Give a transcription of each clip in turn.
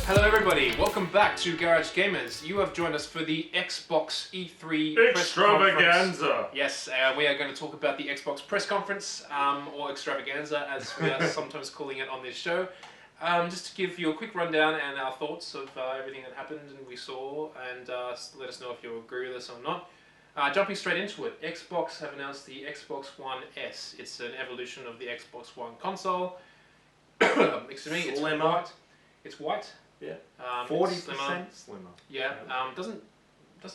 Hello everybody, welcome back to Garage Gamers. You have joined us for the Xbox E3 Extravaganza! Yes, we are going to talk about the Xbox press conference, or Extravaganza as we are sometimes calling it on this show. Just to give you a quick rundown and our thoughts of everything that happened and we saw, and let us know if you agree with us or not. Jumping straight into it, Xbox have announced the Xbox One S. It's an evolution of the Xbox One console. Excuse me, it's white. It's white. Yeah. 40% slimmer. Yeah. Doesn't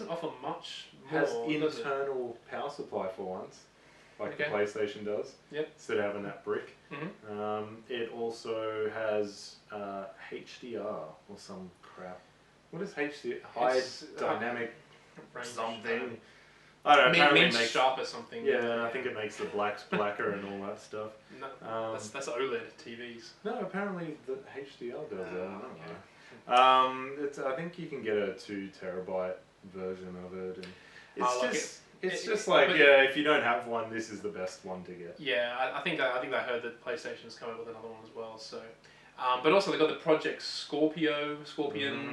offer much more. Has internal power supply for once, like the PlayStation does. Yep. Instead of having that brick. Mm-hmm. It also has HDR or some crap. What is HDR? High dynamic something. I don't know. It means sharp or something. Yeah, I think it makes the blacks blacker and all that stuff. No, that's OLED TVs. No, apparently the HDR does that. I don't know. I think you can get a 2 terabyte version of it, and it's just like if you don't have one, this is the best one to get. Yeah, I think I heard that PlayStation's coming up with another one as well. So, but also they got the Project Scorpion,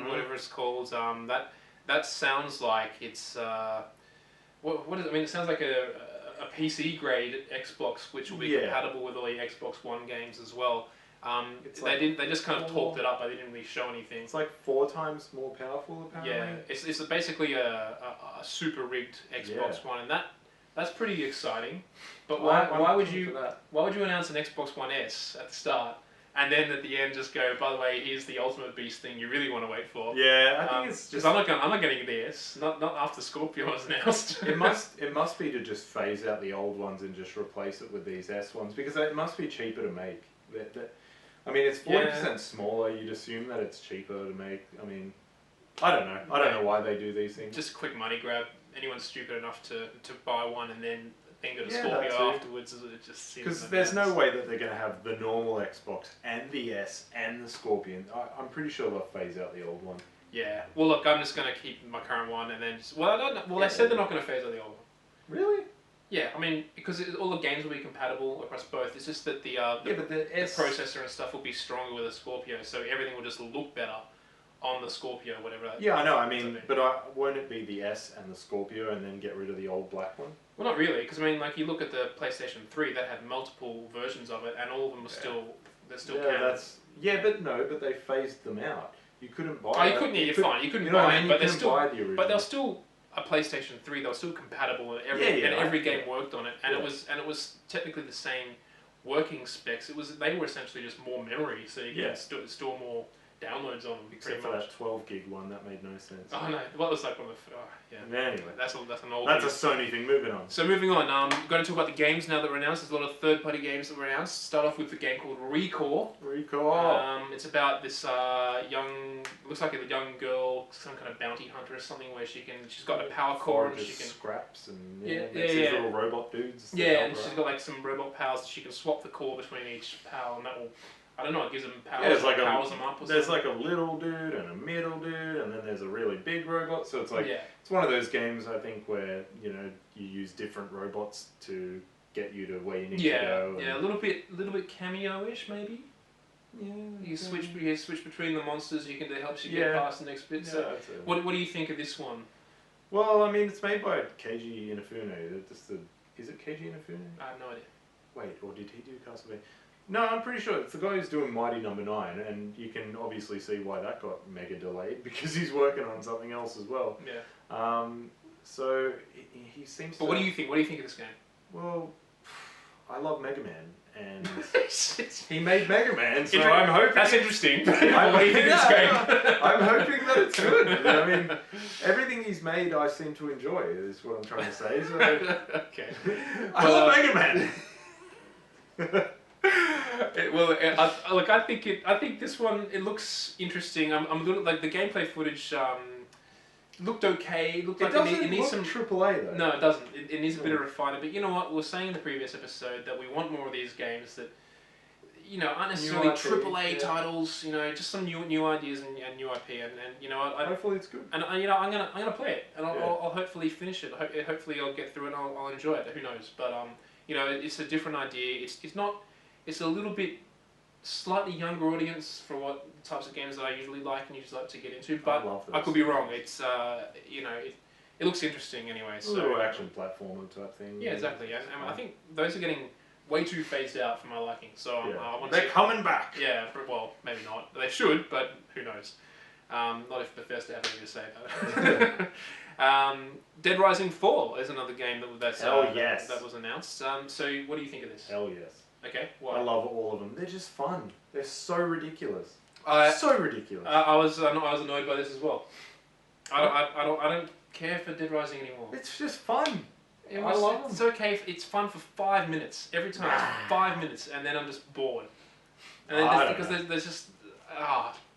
whatever it's called. That sounds like it's what is it? I mean, it sounds like a PC grade Xbox, which will be compatible with all the Xbox One games as well. They just kind of talked it up, but they didn't really show anything. It's like 4 times more powerful, apparently. Yeah, it's basically a super rigged Xbox One, and that's pretty exciting. But why would you announce an Xbox One S at the start, and then at the end just go, by the way, here's the ultimate beast thing you really want to wait for? Yeah, I think it's just. I'm not getting the S. Not after Scorpio was announced. It must be to just phase out the old ones and just replace it with these S ones, because it must be cheaper to make. I mean, it's 40% smaller. You'd assume that it's cheaper to make. I mean, I don't know. I don't know why they do these things. Just a quick money grab. Anyone stupid enough to buy one and then go to Scorpio afterwards, it just seems. Because there's no way that they're going to have the normal Xbox and the S and the Scorpion. I'm pretty sure they'll phase out the old one. Yeah. Well, look, I'm just going to keep my current one and then I don't know. Well, they said they're not going to phase out the old one. Really? Yeah, I mean, because all the games will be compatible across both. It's just that the processor and stuff will be stronger with a Scorpio, so everything will just look better on the Scorpio, whatever. Yeah, I know. I mean, but won't it be the S and the Scorpio and then get rid of the old black one? Well, not really, because I mean, like you look at the PlayStation 3, that had multiple versions of it, and all of them are they're still canon. But they phased them out. You couldn't buy. Oh, you couldn't. You're fine. You couldn't buy it, but they're still. But they're still a PlayStation 3. They were still compatible, and every game worked on it, and it was technically the same working specs. They were essentially just more memory, so you could store more downloads on them. Except for that 12 gig one, that made no sense. Oh no, well, it was like one of Anyway, that's an old. That's a Sony thing. Moving on. So moving on, we're going to talk about the games now that were announced. There's a lot of third-party games that were announced. Start off with the game called Recore. It's about this looks like a young girl, some kind of bounty hunter or something, where she's got a power core and she can scraps and these little robot dudes. And she's got like some robot powers. She can swap the core between each power, and that will. I don't know, it gives them powers, powers them up or something. There's like a little dude and a middle dude, and then there's a really big robot, so it's like, it's one of those games, I think, where, you use different robots to get you to where you need to go. Yeah, a little bit cameo-ish, maybe? Yeah. You switch between the monsters, that helps you get past the next bit. So, what do you think of this one? Well, I mean, it's made by Keiji Inafune. Is it Keiji Inafune? I have no idea. Wait, or did he do Castlevania? No, I'm pretty sure it's the guy who's doing Mighty No. 9, and you can obviously see why that got mega delayed, because he's working on something else as well. Yeah. So he seems to... But what do you think? What do you think of this game? Well, I love Mega Man, and he made Mega Man, so I'm hoping... That's interesting. What do you think of this game? I'm hoping that it's good. I mean, everything he's made I seem to enjoy, is what I'm trying to say. So okay. I love Mega Man! I think this one, it looks interesting. I'm a little like the gameplay footage. Looked okay. It needs some AAA though. No, it doesn't. It needs a bit of refinement. But you know what? We were saying in the previous episode that we want more of these games that, aren't necessarily AAA titles. Just some new ideas and new IP. And hopefully it's good. And I'm gonna play it, and I'll hopefully finish it. Hopefully I'll get through it and I'll enjoy it. Who knows? But it's a different idea. It's a little bit slightly younger audience for what types of games that I usually like and usually like to get into. But love I those. could be wrong. It's it looks interesting anyway. It's a little action platformer type thing. Yeah, exactly. And I think those are getting way too phased out for my liking. So I want they're coming back. Yeah, well, maybe not. They should, but who knows? Not if Bethesda have anything to say about it. Dead Rising 4 is another game that was announced. So what do you think of this? Hell yes. Okay, why? I love all of them. They're just fun. They're so ridiculous. So ridiculous. I was annoyed by this as well. I don't care for Dead Rising anymore. It's just fun. I love them. It's okay. It's fun for 5 minutes every time. It's 5 minutes, and then I'm just bored. And then there's just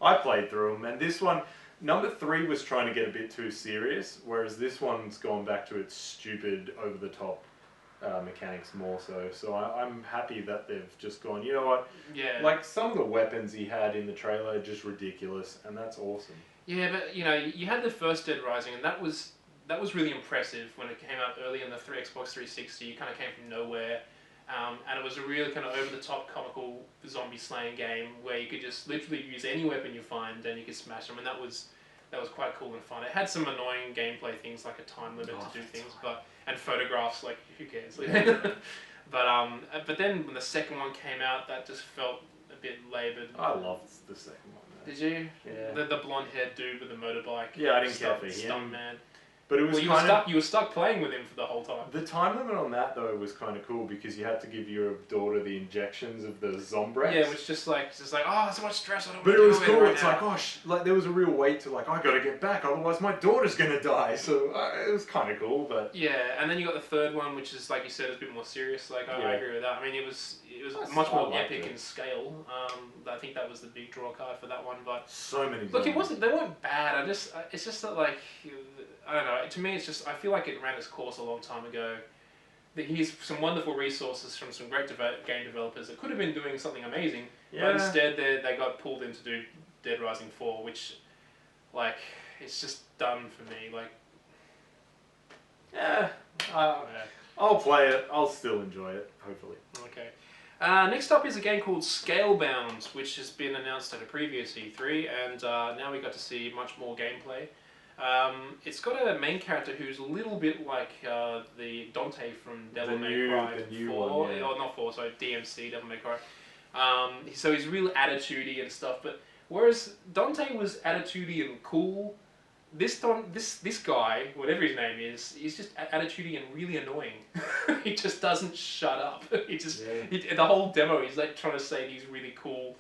I played through them, and this one, number 3 was trying to get a bit too serious, whereas this one's gone back to its stupid, over-the-top mechanics more so. So I'm happy that they've just gone, you know what? Yeah. Like, some of the weapons he had in the trailer are just ridiculous, and that's awesome. Yeah, but, you had the first Dead Rising, and that was really impressive when it came out early in the Xbox 360. You kind of came from nowhere. And it was a really kind of over-the-top comical zombie slaying game where you could just literally use any weapon you find and you could smash them, and that was quite cool and fun. It had some annoying gameplay things like a time limit to do things, and photographs, like who cares? But then when the second one came out, that just felt a bit laboured. I loved the second one. Did you? Yeah. The blonde-haired dude with the motorbike. Yeah, I didn't care for him. Stuntman. But it was you were stuck playing with him for the whole time. The time limit on that though was kind of cool because you had to give your daughter the injections of the Zombrex. Yeah, it was just like so much stress. I don't But want to it was do cool. right It's now. like like there was a real weight to like I gotta get back, otherwise my daughter's gonna die. So it was kind of cool, but yeah. And then you got the third one, which is like you said, is a bit more serious. Like I agree with that. I mean, it was much more epic in scale. I think that was the big draw card for that one. But so many. Look, they weren't bad. It's just that like. I don't know. To me, it's just I feel like it ran its course a long time ago. Here's some wonderful resources from some great game developers that could have been doing something amazing, but instead they got pulled in to do Dead Rising 4, which, like, it's just done for me. Like, I'll play it. I'll still enjoy it. Hopefully. Okay. Next up is a game called Scalebound, which has been announced at a previous E3, and now we got to see much more gameplay. It's got a main character who's a little bit like the Dante from Devil May Cry 4, or not 4, sorry, DMC, Devil May Cry. So he's real attitudey and stuff, but whereas Dante was attitudey and cool, this guy, whatever his name is, he's just attitudey and really annoying. He just doesn't shut up. The whole demo, he's like trying to say he's really cool,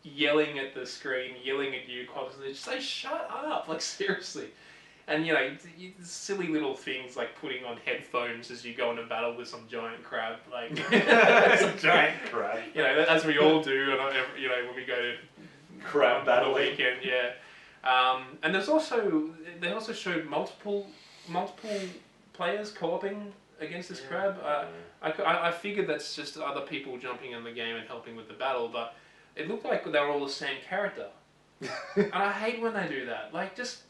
yelling at the screen, yelling at you constantly. Just say, shut up, like seriously. And silly little things like putting on headphones as you go into battle with some giant crab, like some giant crab. As we all do, when we go to crab battle weekend, and they also showed multiple players co-oping against this crab. I figured that's just other people jumping in the game and helping with the battle, but it looked like they were all the same character. And I hate when they do that. Like, just...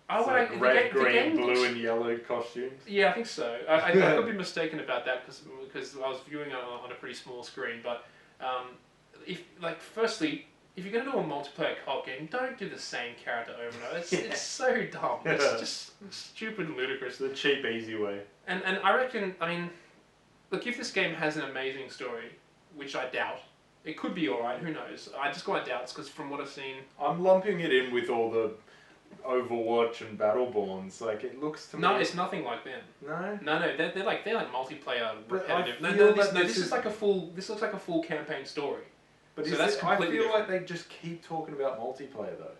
red, green, blue and yellow costumes? Yeah, I think so. I could be mistaken about that because I was viewing it on a pretty small screen, but firstly, if you're going to do a multiplayer co-op game, don't do the same character over and over. It's so dumb. It's just stupid and ludicrous. The cheap, easy way. And I reckon, look, if this game has an amazing story, which I doubt, it could be alright, who knows. I just got doubts because from what I've seen... I'm lumping it in with all the Overwatch and Battleborns. Like, it looks to me... No, it's nothing like them. No? No, they're like multiplayer repetitive. This looks like a full campaign story. But so that's completely I feel different. like they just keep talking about multiplayer though.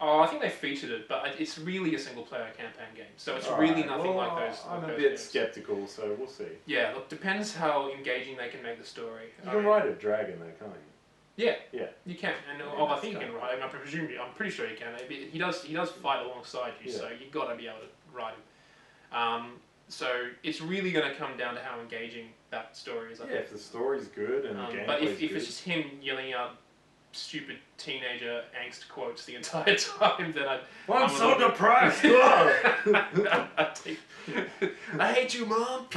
Oh, I think they featured it, but it's really a single-player campaign game, so it's really nothing like those. I'm like a those bit games. skeptical, so we'll see. Yeah, look, depends how engaging they can make the story. You can ride a dragon though, can't you? Yeah, yeah, you can, and I think you can ride. I'm pretty sure you can. He does fight alongside you, so you got to be able to ride him. So it's really going to come down to how engaging that story is. I think. If the story's good and the gameplay's but if good. it's just him yelling out stupid teenager angst quotes the entire time, then I'm so depressed. I hate you, Mom.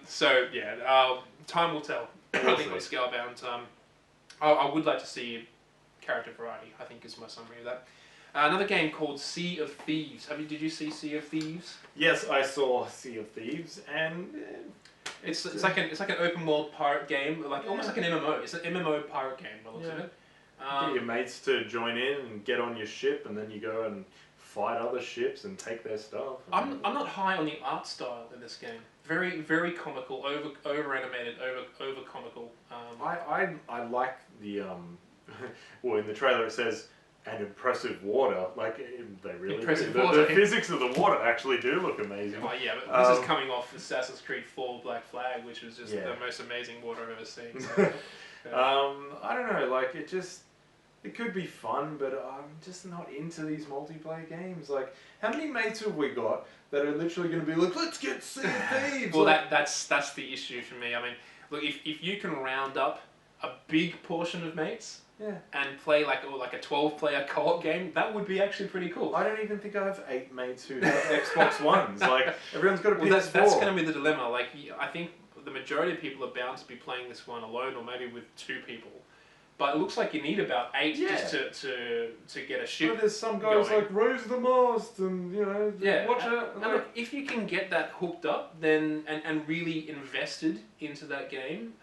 So yeah, time will tell. I think on Scalebound, I would like to see character variety, I think is my summary of that. Another game called Sea of Thieves. Did you see Sea of Thieves? Yes, I saw Sea of Thieves, and it's like an open world pirate game, almost like an MMO. It's an MMO pirate game by the looks of it. Get your mates to join in and get on your ship, and then you go and fight other ships and take their stuff. I'm not high on the art style in this game. Very very comical, over animated, over comical. I like the well, in the trailer it says an impressive water. Like they really impressive do. water. The physics of the water actually do look amazing. Oh yeah, but this is coming off Assassin's Creed 4 Black Flag, which was just the most amazing water I've ever seen. So, I don't know. Like it could be fun, but I'm just not into these multiplayer games. Like, how many mates have we got that are literally going to be like, let's get Sea of Thieves? Well, that's the issue for me. I mean, look, if you can round up a big portion of mates and play like a 12-player co-op game, that would be actually pretty cool. I don't even think I have 8 mates who have Xbox Ones. Like, everyone's got a PS4. That's going to be the dilemma. Like, I think the majority of people are bound to be playing this one alone or maybe with 2 people. But it looks like you need about 8 just to get a ship. But there's some guys going. like raise the mast and watch it. And look, if you can get that hooked up, then and really invested into that game,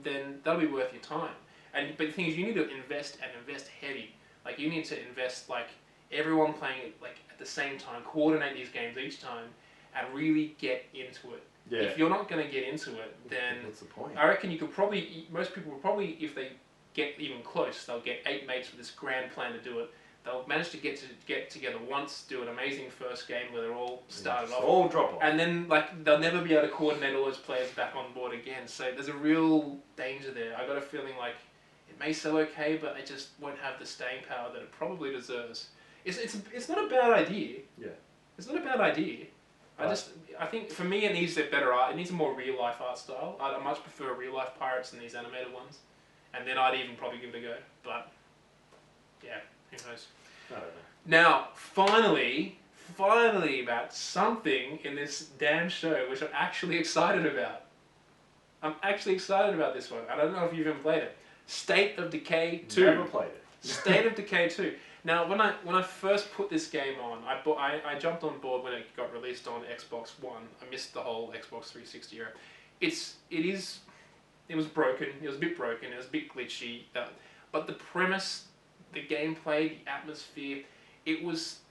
then that'll be worth your time. But the thing is, you need to invest and invest heavy. Like you need to invest like everyone playing it like at the same time, coordinate these games each time, and really get into it. Yeah. If you're not going to get into it, then what's the point? I reckon you could probably. Most people will probably, if they get even close, they'll get 8 mates with this grand plan to do it. They'll manage to get together once, do an amazing first game where they're all started off, all drop off, and then like they'll never be able to coordinate all those players back on board again. So there's a real danger there. I got a feeling like it may sell okay, but it just won't have the staying power that it probably deserves. It's not a bad idea. Yeah, it's not a bad idea. I think for me it needs a better art. It needs a more real life art style. I much prefer real life pirates than these animated ones. And then I'd even probably give it a go. But, yeah, who knows. I don't know. Now, finally, about something in this damn show which I'm actually excited about. I'm actually excited about this one. I don't know if you've even played it. State of Decay 2. Never played it. State of Decay 2. Now, when I first put this game on, I jumped on board when it got released on Xbox One. I missed the whole Xbox 360 era. It was broken. It was a bit broken. It was a bit glitchy. But the premise, the gameplay, the atmosphere, it's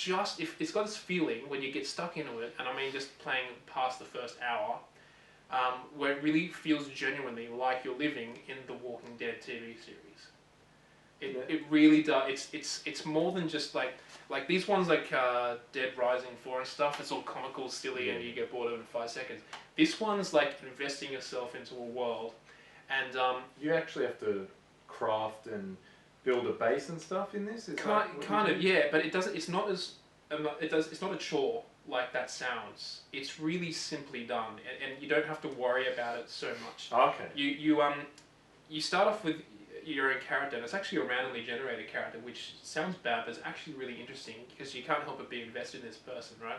got this feeling when you get stuck into it, and I mean just playing past the first hour, where it really feels genuinely like you're living in the Walking Dead TV series. It really does. It's more than just like these ones like Dead Rising 4 and stuff. It's all comical, silly, and you get bored of it in 5 seconds. This one's like investing yourself into a world, and you actually have to craft and build a base and stuff in this. Kind of, yeah. But it doesn't. It's not as it's not a chore like that sounds. It's really simply done, and you don't have to worry about it so much. Okay. You start off with your own character, and it's actually a randomly generated character, which sounds bad, but it's actually really interesting because you can't help but be invested in this person, right?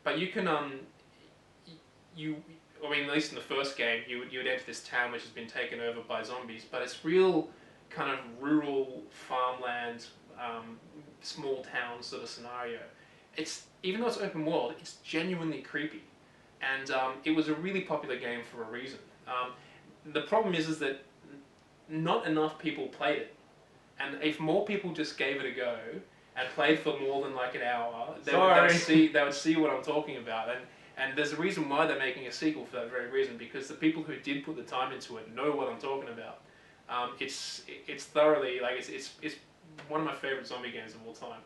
But you can I mean, at least in the first game, you would enter this town which has been taken over by zombies, but it's real kind of rural farmland, small town sort of scenario. Even though it's open world, it's genuinely creepy, and it was a really popular game for a reason. The problem is that not enough people played it, and if more people just gave it a go and played for more than like an hour, they would see what I'm talking about. And there's a reason why they're making a sequel for that very reason, because the people who did put the time into it know what I'm talking about. It's thoroughly it's one of my favorite zombie games of all time.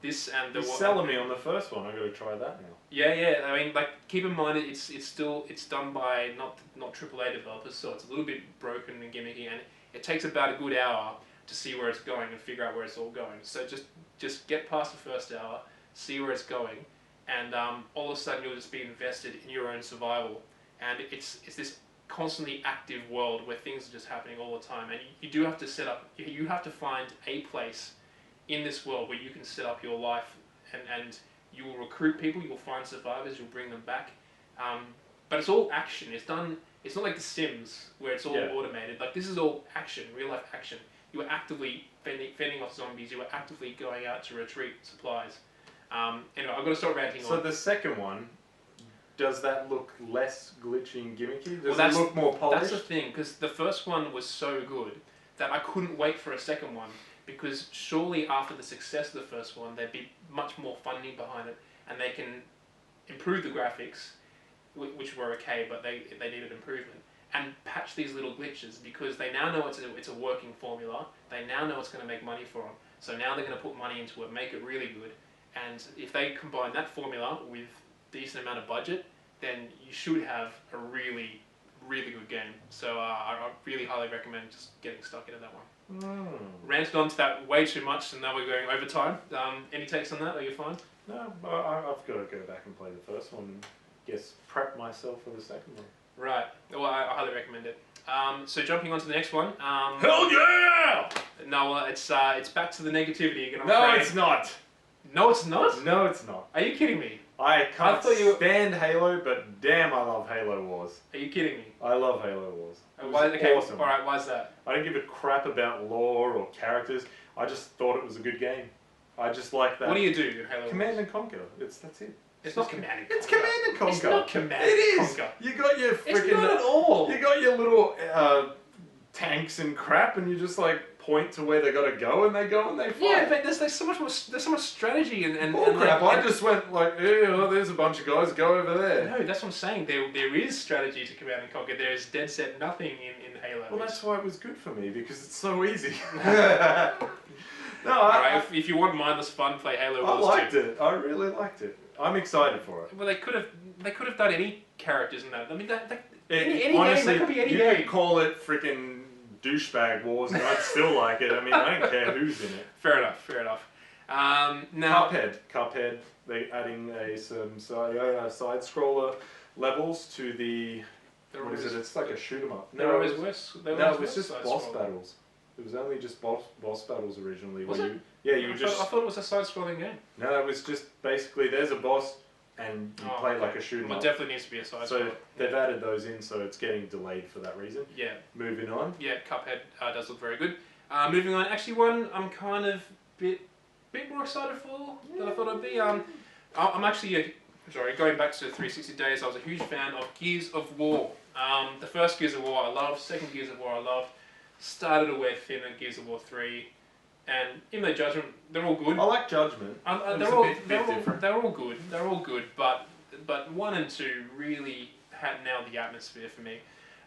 This and You're selling me on the first one. I got to try that now. Yeah. I mean, like, keep in mind it's done by not AAA developers, so it's a little bit broken and gimmicky, and it takes about a good hour to see where it's going and figure out where it's all going. So just get past the first hour, see where it's going, and all of a sudden you'll just be invested in your own survival. And it's this constantly active world where things are just happening all the time, and you do have to set up. You have to find a place in this world where you can set up your life, and you will recruit people, you'll find survivors, you'll bring them back. But it's all action. It's done It's not like The Sims where it's all Yeah. automated. Like this is all action, real life action. You were actively fending off zombies. You were actively going out to retrieve supplies. Anyway, I've got to start ranting So on. the second one, does that look less glitchy and gimmicky? Does Well, it look more polished? That's the thing, because the first one was so good that I couldn't wait for a second one, because surely after the success of the first one, there'd be much more funding behind it, and they can improve the graphics, which were okay, but they needed improvement, and patch these little glitches, because they now know it's a working formula. They now know it's going to make money for them. So now they're going to put money into it, make it really good, and if they combine that formula with decent amount of budget, then you should have a really, really good game. So I really highly recommend just getting stuck into that one. Ranted on to that way too much, and now we're going over time. Any takes on that? Are you fine? No, I've got to go back and play the first one and guess prep myself for the second one. Right. Well, I highly recommend it. So jumping on to the next one. Hell yeah! No, it's back to the negativity again. I'm No, afraid. it's not. No, it's not? No, it's not. Are you kidding me? I can't thought you- stand Halo, but damn, I love Halo Wars. Are you kidding me? I love Halo Wars. It was Okay, awesome. alright, why's that? I don't give a crap about lore or characters. I just thought it was a good game. I just like that. What do you do in Halo? Command and Conquer. That's it. It's not Command and Conquer. It's Command and Conquer. It's not Command It is. and Conquer. You got your It's freaking. not at all. You got your little tanks and crap, and you just like point to where they gotta go, and they go and they fight. Yeah, but there's so much more. There's so much strategy and Crap! like, I just went like, oh, there's a bunch of guys. Go over there. No, that's what I'm saying. There is strategy to Command and Conquer. There is dead set nothing in Halo. Well, that's why it was good for me, because it's so easy. No, Alright, if you want mindless fun, play Halo I Wars liked 2. it. I really liked it. I'm excited for it. Well, they could have done any characters in that. I mean, any Honestly, game. That could be any you game. could call it freaking douchebag wars, and I'd still like it. I mean, I don't care who's in it. Fair enough. Fair enough. Now, Cuphead. They're adding some side scroller levels to the. What is it? It's like a shoot 'em up. They're always worse. No, it was just boss battles. It was only just boss battles originally. Was it? You would just. I thought it was a side-scrolling game. No, it was just basically there's a boss and you play like a shoot 'em Well, up. it definitely needs to be a side. So they've added those in, so it's getting delayed for that reason. Yeah. Moving on. Yeah, Cuphead does look very good. Moving on, actually one I'm kind of bit more excited for than I thought I'd be. I'm actually going back to 360 days. I was a huge fan of Gears of War. The first Gears of War I loved. Second Gears of War I loved. Started to wear thin at Gears of War 3, and even though Judgment, they're all good. I like Judgment. They're all good. They're all good, but 1 and 2 really had nailed the atmosphere for me.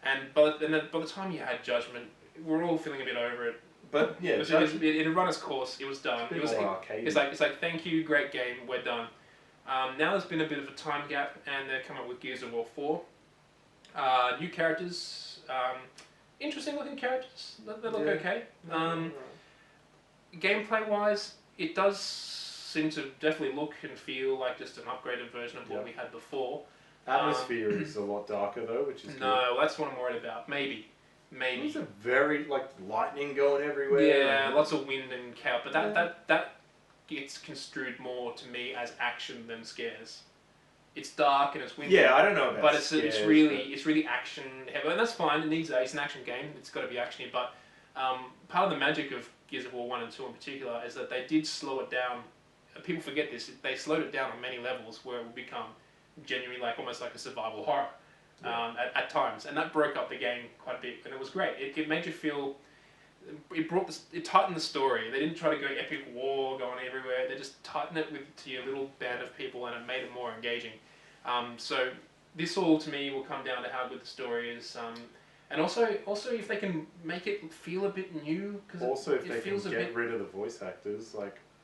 And by the time you had Judgment, we're all feeling a bit over it. But yeah, it had run its course. It was done. It's like thank you, great game, we're done. Now there's been a bit of a time gap, and they've come up with Gears of War 4. New characters, interesting looking characters. They look okay. Gameplay wise, it does seem to definitely look and feel like just an upgraded version of what we had before. Atmosphere is a lot darker though, which is good. No, that's what I'm worried about. Maybe. There's a very lightning going everywhere. Yeah, lots of wind and chaos, but that gets construed more to me as action than scares. It's dark and it's windy. Yeah, I don't know about but it's really action heavy, and that's fine. It's an action game. It's got to be actiony. But part of the magic of Gears of War 1 and 2 in particular is that they did slow it down. People forget this. They slowed it down on many levels where it would become genuinely almost like a survival horror at times, and that broke up the game quite a bit, and it was great. It made you feel. It tightened the story. They didn't try to go epic war going everywhere. They just tightened it to your little band of people, and it made it more engaging. So this all to me will come down to how good the story is, and also if they can make it feel a bit new. Also, if they can get rid of the voice actors,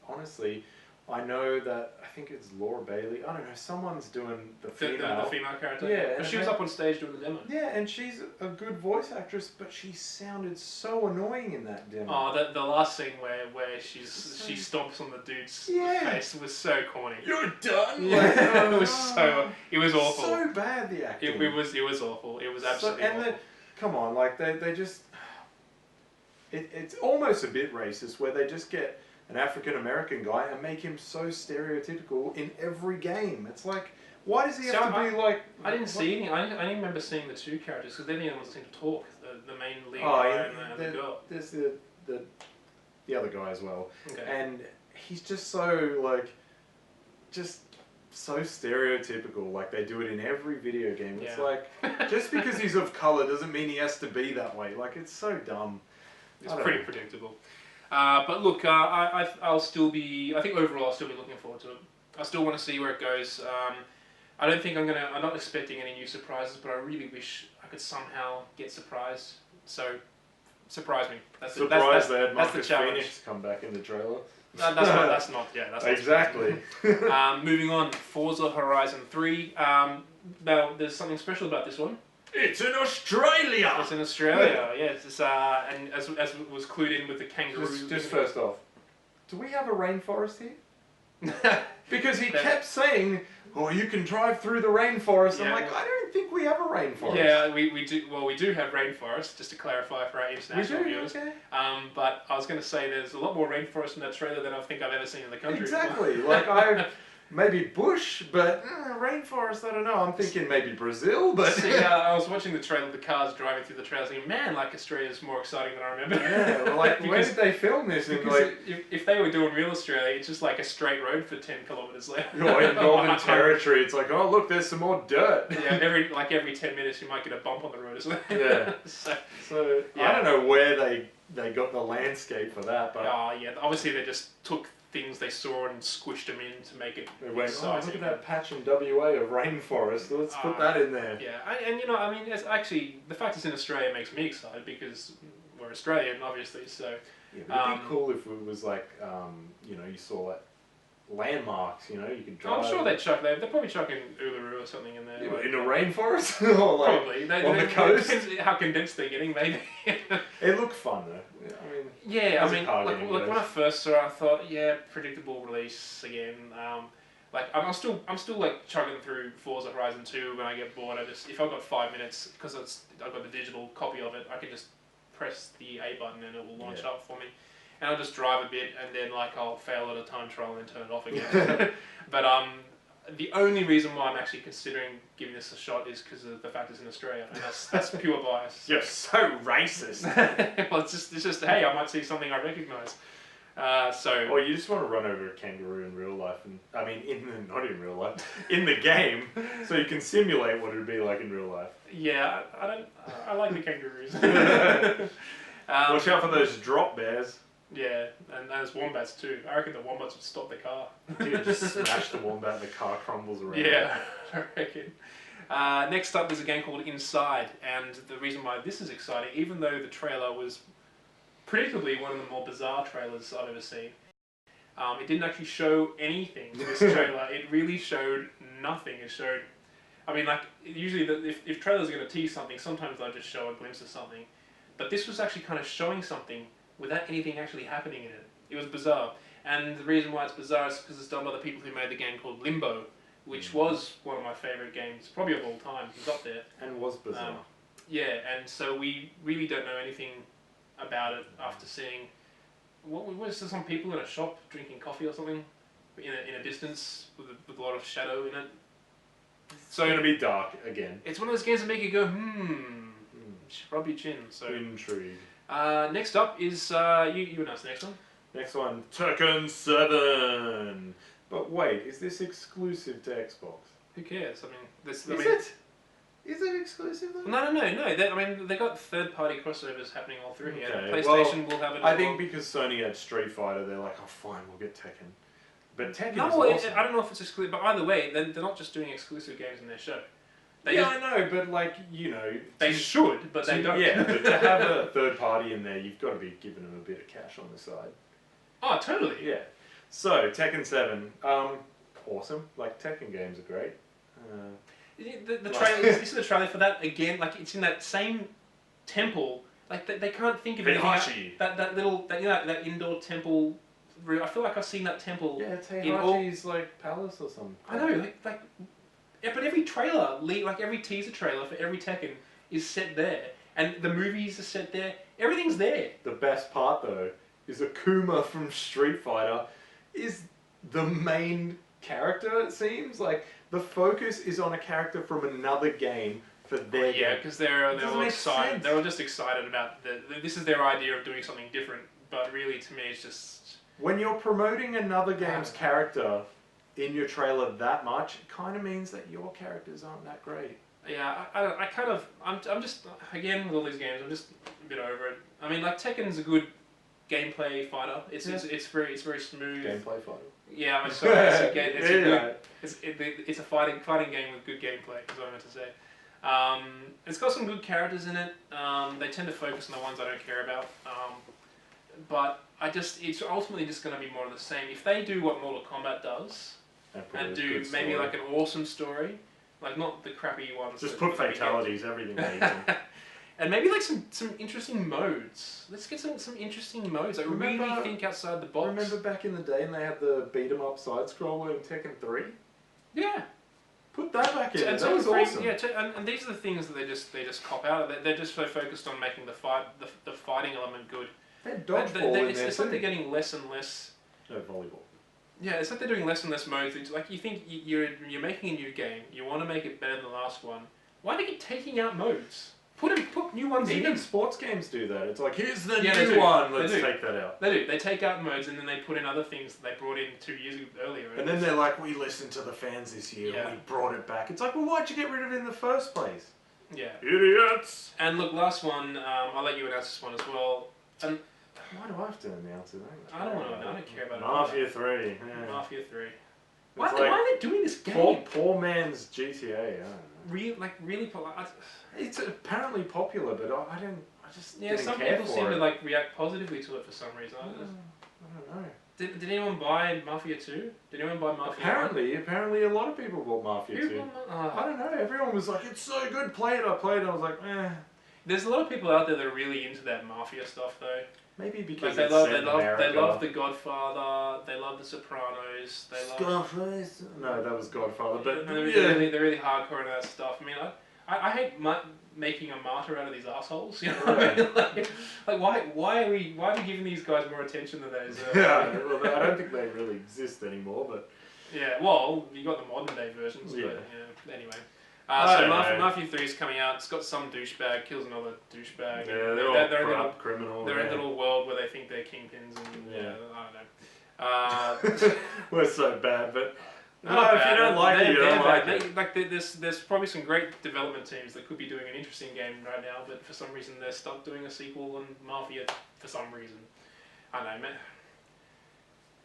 honestly, I know that I think it's Laura Bailey. I don't know. Someone's doing the female character. Yeah, because she was up on stage doing the demo. Yeah, and she's a good voice actress, but she sounded so annoying in that demo. Oh, the last scene where she stomps on the dude's face was so corny. You're done. It was awful. So bad, the acting. It was awful. It was absolutely awful. Come on, they just. It's almost a bit racist where they just get an African American guy and make him so stereotypical in every game. It's like, Why does he have to be like? I didn't see anything. I only remember seeing the two characters because they're the only ones that seem to talk. The main lead guy and the girl. There's the other guy as well, Okay. and he's just so like, just so stereotypical. Like they do it in every video game. It's like just because he's of color doesn't mean he has to be that way. Like it's so dumb. It's pretty predictable. But look, I'll still be. I think overall I'll still be looking forward to it. I still want to see where it goes. I don't think I'm not expecting any new surprises, but I really wish I could somehow get surprised. So, surprise me. That's they had Marcus Phoenix come back in the trailer. No, that's not. Yeah, that's not exactly. Moving on, Forza Horizon 3. Now, there's something special about this one. It's in Australia. It's in Australia. Yes, it's, and as was clued in with the kangaroos. Just first off, do we have a rainforest here? Because he kept saying, "Oh, you can drive through the rainforest." I'm like, I don't think we have a rainforest. Yeah, we do. Well, we do have rainforest. Just to clarify for our international viewers. Okay. But I was going to say there's a lot more rainforest in that trailer than I think I've ever seen in the country. Exactly. Like maybe bush, but rainforest. I don't know. I'm thinking maybe Brazil, but see, I was watching the trailer, the cars driving through the trails, thinking, man, like Australia's more exciting than I remember. Yeah, well, like where did they film this? Because if they were doing real Australia, it's just like a straight road for 10 kilometres left. Or in Northern Territory, it's like, oh look, there's some more dirt. Yeah, every 10 minutes you might get a bump on the road as well. Yeah. so yeah. I don't know where they got the landscape for that, but yeah, obviously they just took things they saw and squished them in to make it exciting. Look at that patch in WA of rainforest, let's put that in there. Yeah, and you know, I mean, it's actually, the fact it's in Australia makes me excited because we're Australian, obviously, so... Yeah, but it'd be cool if it was like, you know, you saw like landmarks, you know, you could drive... I'm sure they're probably chucking Uluru or something in there. In a rainforest? Or like probably. On the coast? Depends how condensed they're getting, maybe. It looked fun though. I mean, yeah, I mean, like when I first saw it, I thought, yeah, predictable release again. Like I'm still like chugging through Forza Horizon 2 when I get bored. If I've got 5 minutes because I've got the digital copy of it, I can just press the A button and it will launch up for me. And I'll just drive a bit and then like I'll fail at a time trial and then turn it off again. But the only reason why I'm actually considering giving this a shot is because of the fact it's in Australia, and that's pure bias. You're so racist. Well, it's just hey, I might see something I recognise. Or you just want to run over a kangaroo in real life, and I mean, not in real life, in the game, so you can simulate what it'd be like in real life. Yeah, I like the kangaroos. Watch out for those drop bears. Yeah, and there's wombats too. I reckon the wombats would stop the car. Dude, just smash the wombat and the car crumbles around. Yeah, I reckon. Next up is a game called Inside, and the reason why this is exciting, even though the trailer was predictably one of the more bizarre trailers I've ever seen, it didn't actually show anything in this trailer. It really showed nothing. It showed, I mean, like, usually if trailers are going to tease something, sometimes they'll just show a glimpse of something. But this was actually kind of showing something without anything actually happening in it. It was bizarre. And the reason why it's bizarre is because it's done by the people who made the game called Limbo, which was one of my favourite games, probably of all time. It's up there. And was bizarre. Yeah, and so we really don't know anything about it after seeing... What was there, some people in a shop drinking coffee or something? In a distance with a lot of shadow in it. So it's going to be dark again. It's one of those games that make you go, rub your chin. So intrigue. Next up is, you announce the next one. Next one, Tekken 7. But wait, is this exclusive to Xbox? Who cares? I mean, Is it exclusive though? No. They got third-party crossovers happening all through here. Okay. PlayStation will have it. I think because Sony had Street Fighter, they're like, oh fine, we'll get Tekken. But Tekken is awesome. I don't know if it's exclusive, but either way, they're not just doing exclusive games in their show. I know, but like, you know... They should, but they don't. Yeah, but to have a third party in there, you've got to be giving them a bit of cash on the side. Oh, totally. Yeah. So, Tekken 7. Awesome. Like, Tekken games are great. The trailer, this is the trailer for that again, like, it's in that same temple. Like, they can't think of anything. That indoor temple... I feel like I've seen that temple... Yeah, it's Heihachi's, like, palace or something. I know, yeah, but every trailer, like every teaser trailer for every Tekken is set there. And the movies are set there. Everything's there. The best part, though, is Akuma from Street Fighter is the main character, it seems. Like, The focus is on a character from another game for their Yeah, game. because they're all excited. Sense. They're all just excited about this is their idea of doing something different. But really, to me, it's just When you're promoting another game's character in your trailer that much, it kind of means that your characters aren't that great. yeah. I'm just again with all these games, I'm just a bit over it. I mean, like Tekken's a good gameplay fighter. It's very smooth. Gameplay fighter. Yeah, I'm sorry. It's a fighting game with good gameplay. Is what I meant to say. It's got some good characters in it. They tend to focus on the ones I don't care about. But it's ultimately just going to be more of the same. If they do what Mortal Kombat does and do maybe like an awesome story, like not the crappy ones. Just put fatalities, everything they eat. And maybe like some interesting modes. Let's get some interesting modes. Like really think outside the box. Remember back in the day when they had the beat 'em up side scroller in Tekken 3? Yeah. Put that back in. And That was awesome. Yeah, and these are the things that they just cop out of. They're just so focused on making the fighting element good. They had dodgeball in there It's like they're getting less and less. No, volleyball. Yeah, it's like they're doing less and less modes. It's like you think you're making a new game. You want to make it better than the last one. Why do you keep taking out modes? Put new ones in. Even sports games do that. It's like, here's the they new do. one. They Let's do. take that out. They do. They take out modes and then they put in other things that they brought in 2 years earlier. And then they're like, we listened to the fans this year. Yeah. We brought it back. It's like, well, why'd you get rid of it in the first place? Yeah. Idiots. And look, last one. I'll let you announce this one as well. And Why do I have to announce it? I don't want to. I don't care about it. Mafia 3. Yeah. Mafia 3. Why are they doing this game? Poor man's GTA. I don't know. Really polite. It's apparently popular, but I just Yeah, didn't some care people for seem it. to like react positively to it for some reason. I don't know. Did anyone buy Mafia 2? Did anyone buy Mafia Apparently a lot of people bought Mafia 2. I don't know, everyone was like, it's so good, play it. I played it, I was like, eh. There's a lot of people out there that are really into that Mafia stuff though. Maybe because like they love The Godfather, they love The Sopranos, they love Scarface. No, that was Godfather, but they're really hardcore into that stuff. I mean, I hate making a martyr out of these assholes. You know what I mean? Like why are we giving these guys more attention than they deserve? Yeah, well, I don't think they really exist anymore, but yeah. Well, you got the modern day versions, yeah. but yeah. Anyway. So Mafia 3 is coming out. It's got some douchebag kills another douchebag. Yeah, they're all criminal. They're in a little world where they think they're kingpins, and I don't know. We're so bad, but if you don't like it, you don't like it. There's probably some great development teams that could be doing an interesting game right now, but for some reason they're stuck doing a sequel on Mafia for some reason. I don't know, man.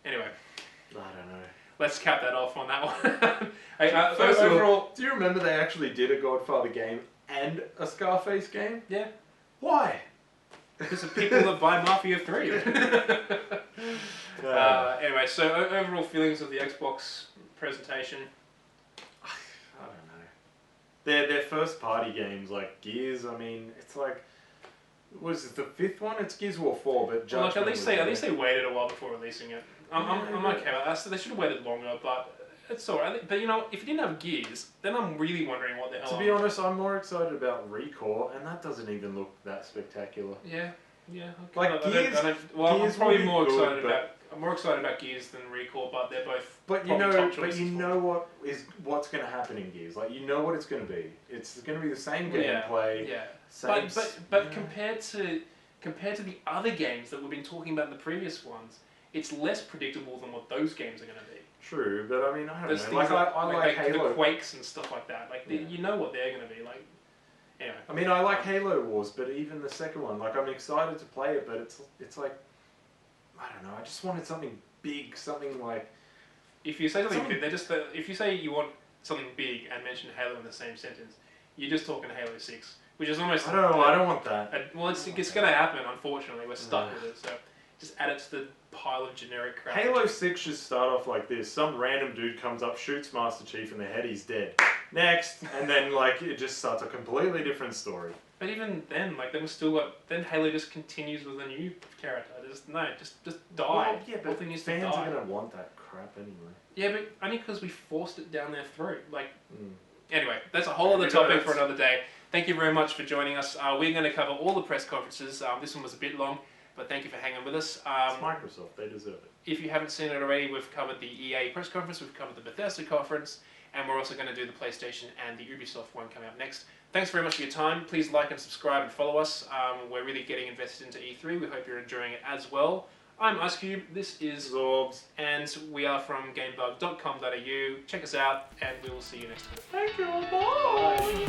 Anyway. I don't know. Let's cap that off on that one. First of overall, all, do you remember they actually did a Godfather game and a Scarface game? Yeah. Why? Because of people that buy Mafia 3. Anyway, so overall feelings of the Xbox presentation. I don't know. They're first party games like Gears. I mean, it's like, was it the 5th one? It's Gears of War 4, but well, at least they waited a while before releasing it. I'm okay with that. So they should have waited longer, but it's alright. But you know, if you didn't have Gears, then I'm really wondering what the hell. To be honest, I'm more excited about Recore, and that doesn't even look that spectacular. Yeah. Okay. Like Gears. I'm probably more excited about. I'm more excited about Gears than Recore, but they're both. But you know what's going to happen in Gears. Like, you know what it's going to be. It's going to be the same gameplay. Yeah. Same. But compared to the other games that we've been talking about in the previous ones, it's less predictable than what those games are going to be. True, but I mean, I don't know. Like I like Halo. The Quakes and stuff like that. Like you know what they're going to be like. Anyway. I mean, I like Halo Wars, but even the second one, like, I'm excited to play it, but it's like, I don't know. I just wanted something big, something like. If you say something big, if you say you want something big and mention Halo in the same sentence, you're just talking Halo 6, which is almost. I don't want that. Well, it's going to happen. Unfortunately, we're stuck with it. So just add it to the pile of generic crap. Halo 6 should start off like this. Some random dude comes up, shoots Master Chief in the head, he's dead. Next! And then, like, it just starts a completely different story. But even then, like, then Halo just continues with a new character. Just die. Well, yeah, but fans are going to want that crap anyway. Yeah, but only because we forced it down their throat. Like, anyway, that's a whole other topic for another day. Thank you very much for joining us. We're going to cover all the press conferences. This one was a bit long. But thank you for hanging with us. It's Microsoft, they deserve it. If you haven't seen it already, we've covered the EA press conference, we've covered the Bethesda conference, and we're also going to do the PlayStation and the Ubisoft one coming up next. Thanks very much for your time. Please like and subscribe and follow us. We're really getting invested into E3. We hope you're enjoying it as well. I'm IceCube, this is Zorbz, and we are from gamebug.com.au. Check us out, and we will see you next time. thank you, bye.